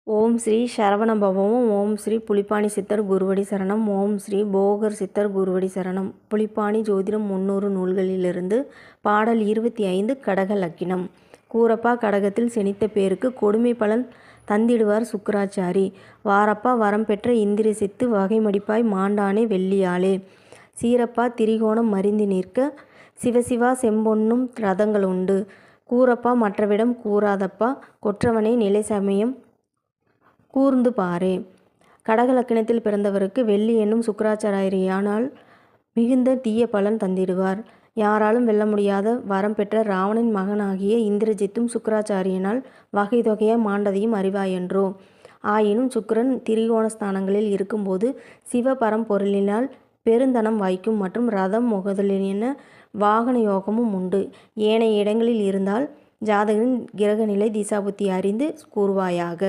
ஓம் ஸ்ரீ சரவணபவம். ஓம் ஸ்ரீ புலிப்பாணி சித்தர் குருவடி சரணம். ஓம் ஸ்ரீ போகர் சித்தர் குருவடி சரணம். புலிப்பாணி ஜோதிடம் 300 நூல்களிலிருந்து பாடல் 25. கடக லக்கினம். கூரப்பா கடகத்தில் செனித்த பேருக்கு கொடுமை பலன் தந்திடுவார் சுக்கிராச்சாரி. வாரப்பா வரம் பெற்ற இந்திர சித்து வகைமடிப்பாய் மாண்டானே வெள்ளியாளே. சீரப்பா திரிகோணம் மறிந்து நிற்க சிவசிவா செம்பொன்னும் ரதங்களுண்டு. கூரப்பா மற்றவிடம் கூறாதப்பா கொற்றவனே நிலை சமயம் கூர்ந்து பாரே. கடக லக்கினத்தில் பிறந்தவருக்கு வெள்ளி என்னும் சுக்கிராச்சாரியானால் மிகுந்த தீய பலன் தந்திடுவார். யாராலும் வெல்ல முடியாத வரம் பெற்ற ராவணன் மகனாகிய இந்திரஜித்தும் சுக்கிராச்சாரியனால் வகை தொகையாய் மாண்டதையும் அறிவாயென்றோ. ஆயினும் சுக்கிரன் திரிகோணஸ்தானங்களில் இருக்கும்போது சிவ பரம்பொருளினால் பெருந்தனம் வாய்க்கும் மற்றும் ரதம் முதலியன வாகன யோகமும் உண்டு. ஏனைய இடங்களில் இருந்தால் ஜாதகரின் கிரகநிலை திசாபுத்தி அறிந்து கூறுவாயாக.